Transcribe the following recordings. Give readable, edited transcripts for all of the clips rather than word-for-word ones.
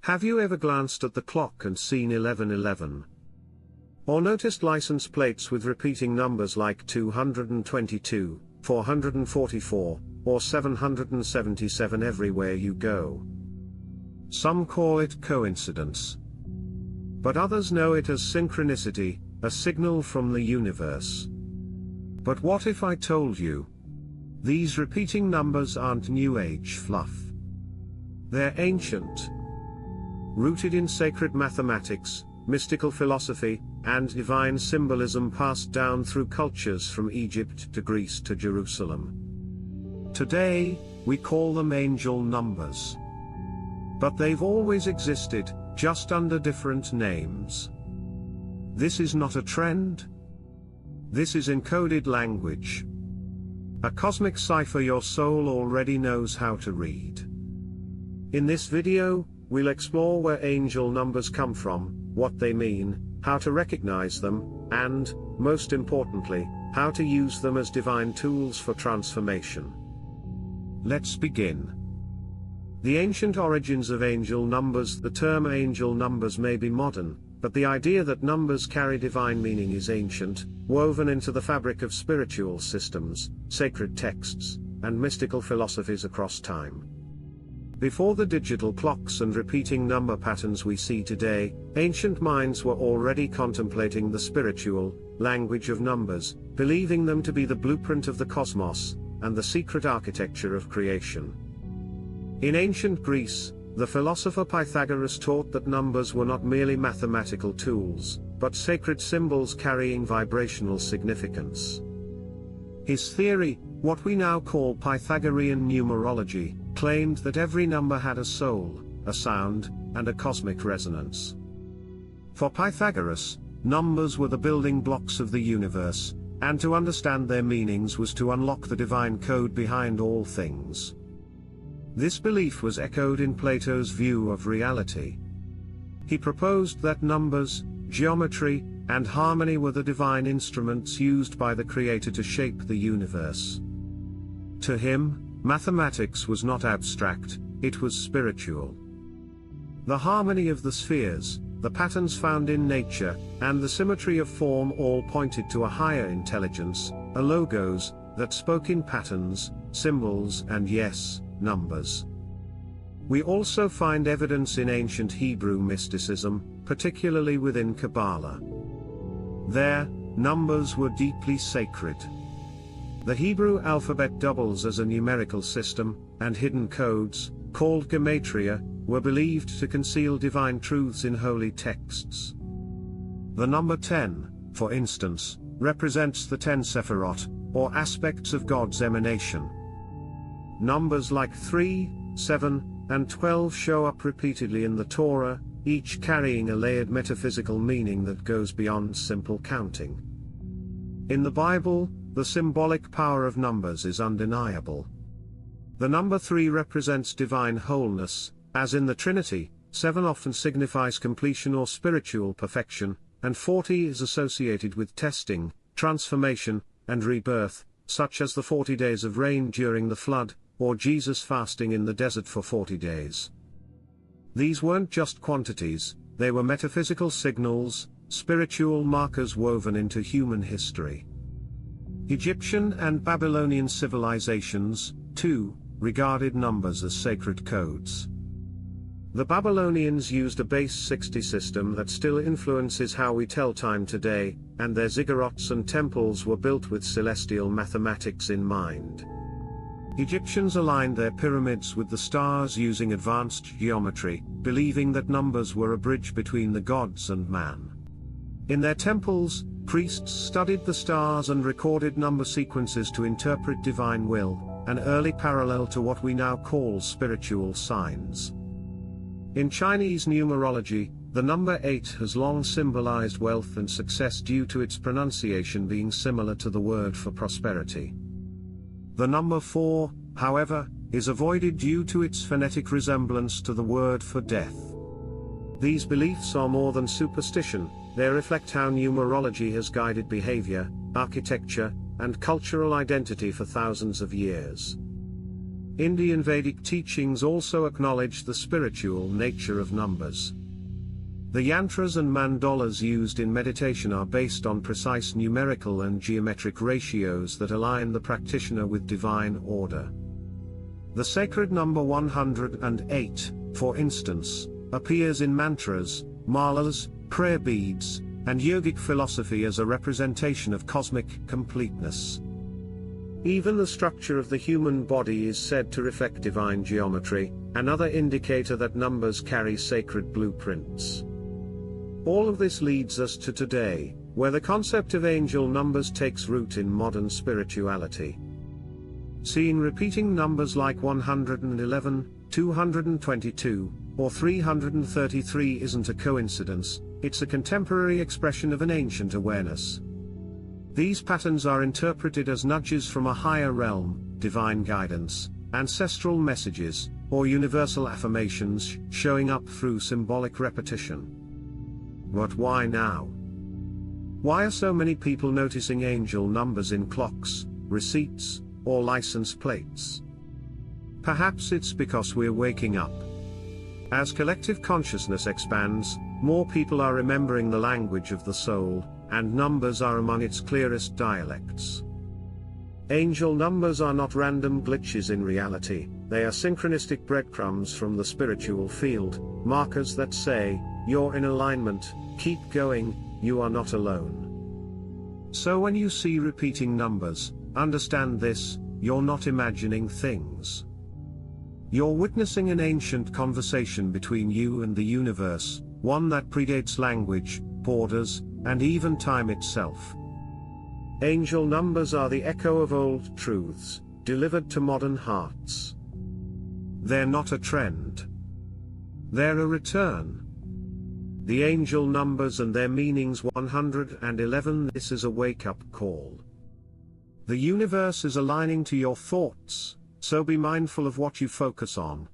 Have you ever glanced at the clock and seen 11:11? Or noticed license plates with repeating numbers like 222, 444, or 777 everywhere you go? Some call it coincidence. But others know it as synchronicity, a signal from the universe. But what if I told you? These repeating numbers aren't New Age fluff. They're ancient. Rooted in sacred mathematics, mystical philosophy, and divine symbolism passed down through cultures from Egypt to Greece to Jerusalem. Today, we call them angel numbers. But they've always existed, just under different names. This is not a trend. This is encoded language. A cosmic cipher your soul already knows how to read. In this video, we'll explore where angel numbers come from, what they mean, how to recognize them, and, most importantly, how to use them as divine tools for transformation. Let's begin. The ancient origins of angel numbers. The term angel numbers may be modern, but the idea that numbers carry divine meaning is ancient, woven into the fabric of spiritual systems, sacred texts, and mystical philosophies across time. Before the digital clocks and repeating number patterns we see today, ancient minds were already contemplating the spiritual language of numbers, believing them to be the blueprint of the cosmos, and the secret architecture of creation. In ancient Greece, the philosopher Pythagoras taught that numbers were not merely mathematical tools, but sacred symbols carrying vibrational significance. His theory, what we now call Pythagorean numerology, claimed that every number had a soul, a sound, and a cosmic resonance. For Pythagoras, numbers were the building blocks of the universe, and to understand their meanings was to unlock the divine code behind all things. This belief was echoed in Plato's view of reality. He proposed that numbers, geometry, and harmony were the divine instruments used by the Creator to shape the universe. To him, mathematics was not abstract, it was spiritual. The harmony of the spheres, the patterns found in nature, and the symmetry of form all pointed to a higher intelligence, a logos, that spoke in patterns, symbols, and yes, numbers. We also find evidence in ancient Hebrew mysticism, particularly within Kabbalah. There, numbers were deeply sacred. The Hebrew alphabet doubles as a numerical system, and hidden codes, called gematria, were believed to conceal divine truths in holy texts. The number 10, for instance, represents the 10 Sephirot, or aspects of God's emanation. Numbers like 3, 7, and 12 show up repeatedly in the Torah, each carrying a layered metaphysical meaning that goes beyond simple counting. In the Bible, the symbolic power of numbers is undeniable. The number 3 represents divine wholeness, as in the Trinity. 7 often signifies completion or spiritual perfection, and 40 is associated with testing, transformation, and rebirth, such as the 40 days of rain during the flood, or Jesus fasting in the desert for 40 days. These weren't just quantities, they were metaphysical signals, spiritual markers woven into human history. Egyptian and Babylonian civilizations, too, regarded numbers as sacred codes. The Babylonians used a base 60 system that still influences how we tell time today, and their ziggurats and temples were built with celestial mathematics in mind. Egyptians aligned their pyramids with the stars using advanced geometry, believing that numbers were a bridge between the gods and man. In their temples, priests studied the stars and recorded number sequences to interpret divine will, an early parallel to what we now call spiritual signs. In Chinese numerology, the number 8 has long symbolized wealth and success due to its pronunciation being similar to the word for prosperity. The number 4, however, is avoided due to its phonetic resemblance to the word for death. These beliefs are more than superstition, they reflect how numerology has guided behavior, architecture, and cultural identity for thousands of years. Indian Vedic teachings also acknowledge the spiritual nature of numbers. The yantras and mandalas used in meditation are based on precise numerical and geometric ratios that align the practitioner with divine order. The sacred number 108, for instance, appears in mantras, malas, prayer beads, and yogic philosophy as a representation of cosmic completeness. Even the structure of the human body is said to reflect divine geometry, another indicator that numbers carry sacred blueprints. All of this leads us to today, where the concept of angel numbers takes root in modern spirituality. Seeing repeating numbers like 111, 222, or 333 isn't a coincidence, it's a contemporary expression of an ancient awareness. These patterns are interpreted as nudges from a higher realm, divine guidance, ancestral messages, or universal affirmations showing up through symbolic repetition. But why now? Why are so many people noticing angel numbers in clocks, receipts, or license plates? Perhaps it's because we're waking up. As collective consciousness expands, more people are remembering the language of the soul, and numbers are among its clearest dialects. Angel numbers are not random glitches in reality, they are synchronistic breadcrumbs from the spiritual field, markers that say, "You're in alignment, keep going, you are not alone." So when you see repeating numbers, understand this: you're not imagining things. You're witnessing an ancient conversation between you and the universe, one that predates language, borders, and even time itself. Angel numbers are the echo of old truths, delivered to modern hearts. They're not a trend. They're a return. The angel numbers and their meanings 111. This is a wake-up call. The universe is aligning to your thoughts, so be mindful of what you focus on.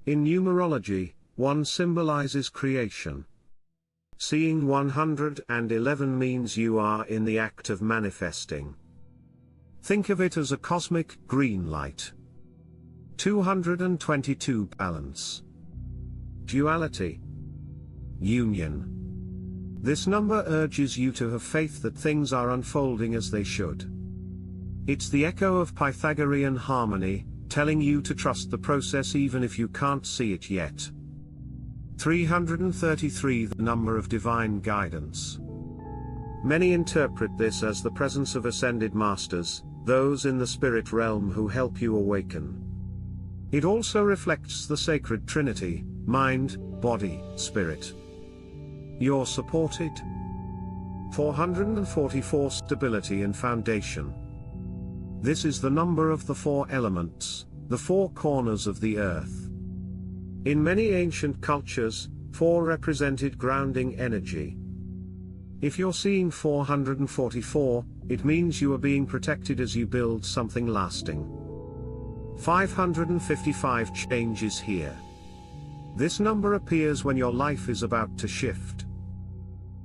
In numerology, 1 symbolizes creation. Seeing 111 means you are in the act of manifesting. Think of it as a cosmic green light. 222 balance. Duality. Union. This number urges you to have faith that things are unfolding as they should. It's the echo of Pythagorean harmony, telling you to trust the process even if you can't see it yet. 333, the number of divine guidance. Many interpret this as the presence of ascended masters, those in the spirit realm who help you awaken. It also reflects the sacred trinity, mind, body, spirit. You're supported. 444, stability and foundation. This is the number of the 4 elements, the 4 corners of the earth. In many ancient cultures, 4 represented grounding energy. If you're seeing 444, it means you are being protected as you build something lasting. 555, change is here. This number appears when your life is about to shift.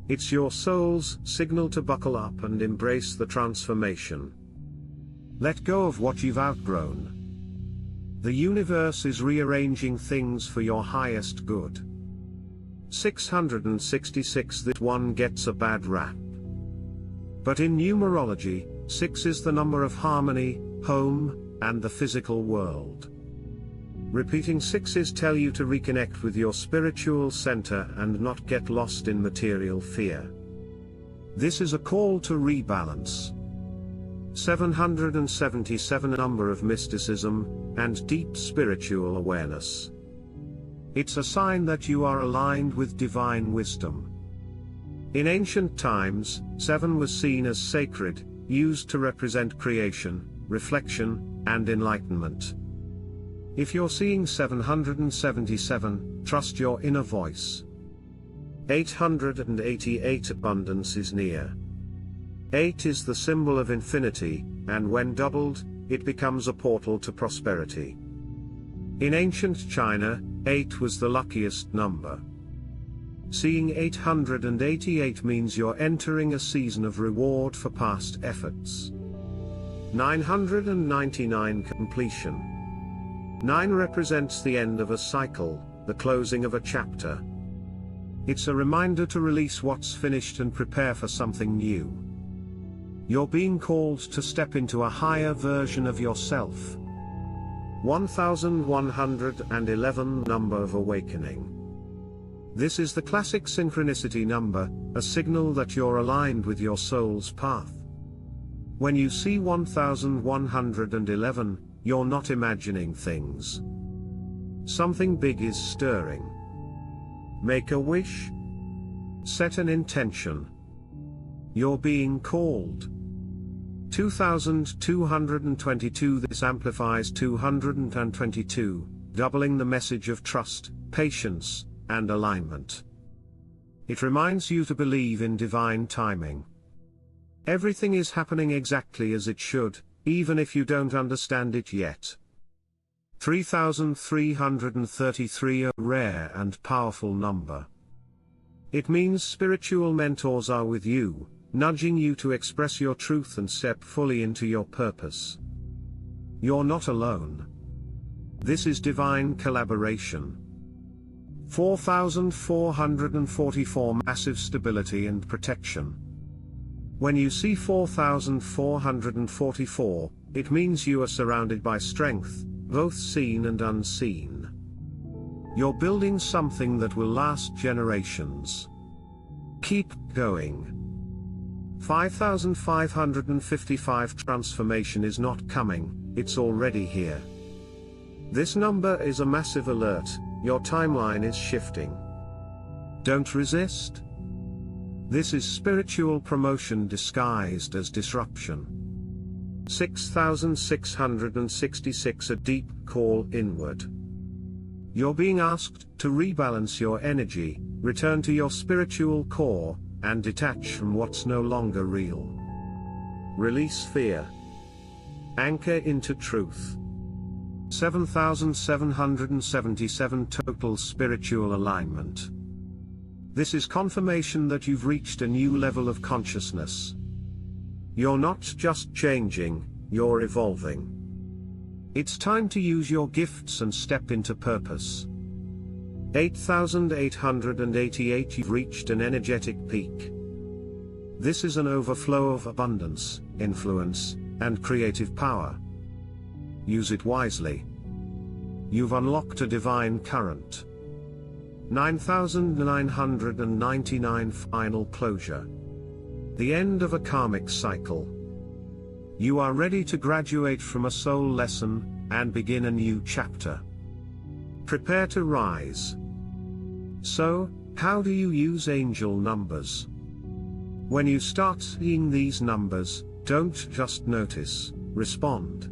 It's your soul's signal to buckle up and embrace the transformation. Let go of what you've outgrown. The universe is rearranging things for your highest good. 666, this one gets a bad rap. But in numerology, 6 is the number of harmony, home, and the physical world. Repeating 6s tell you to reconnect with your spiritual center and not get lost in material fear. This is a call to rebalance. 777, a number of mysticism and deep spiritual awareness. It's a sign that you are aligned with divine wisdom. In ancient times, 7 was seen as sacred, used to represent creation, reflection, and enlightenment. If you're seeing 777, trust your inner voice. 888, abundance is near. 8 is the symbol of infinity, and when doubled, it becomes a portal to prosperity. In ancient China, 8 was the luckiest number. Seeing 888 means you're entering a season of reward for past efforts. 999, completion. 9 represents the end of a cycle, the closing of a chapter. It's a reminder to release what's finished and prepare for something new. You're being called to step into a higher version of yourself. 1111 number of awakening. This is the classic synchronicity number, a signal that you're aligned with your soul's path. When you see 1111, you're not imagining things. Something big is stirring. Make a wish. Set an intention. You're being called. 2222. This amplifies 222, doubling the message of trust, patience, and alignment. It reminds you to believe in divine timing. Everything is happening exactly as it should, even if you don't understand it yet. 3333. A rare and powerful number. It means spiritual mentors are with you, nudging you to express your truth and step fully into your purpose. You're not alone. This is divine collaboration. 4444. Massive stability and protection. When you see 4444, it means you are surrounded by strength, both seen and unseen. You're building something that will last generations. Keep going. 5555. Transformation is not coming, it's already here. This number is a massive alert, your timeline is shifting. Don't resist. This is spiritual promotion disguised as disruption. 6666. A deep call inward. You're being asked to rebalance your energy, return to your spiritual core, and detach from what's no longer real. Release fear. Anchor into truth. 7777. Total spiritual alignment. This is confirmation that you've reached a new level of consciousness. You're not just changing, you're evolving. It's time to use your gifts and step into purpose. 8888. You've reached an energetic peak. This is an overflow of abundance, influence, and creative power. Use it wisely. You've unlocked a divine current. 9999. Final closure. The end of a karmic cycle. You are ready to graduate from a soul lesson, and begin a new chapter. Prepare to rise. So, how do you use angel numbers? When you start seeing these numbers, don't just notice, respond.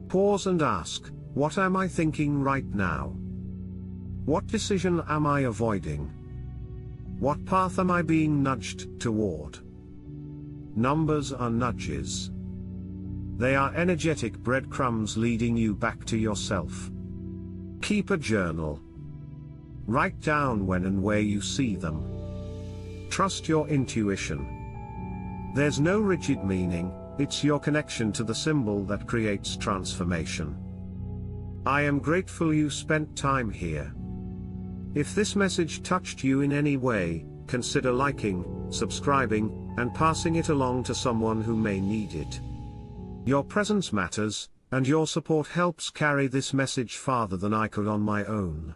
Pause and ask, what am I thinking right now? What decision am I avoiding? What path am I being nudged toward? Numbers are nudges. They are energetic breadcrumbs leading you back to yourself. Keep a journal. Write down when and where you see them. Trust your intuition. There's no rigid meaning, it's your connection to the symbol that creates transformation. I am grateful you spent time here. If this message touched you in any way, consider liking, subscribing, and passing it along to someone who may need it. Your presence matters, and your support helps carry this message farther than I could on my own.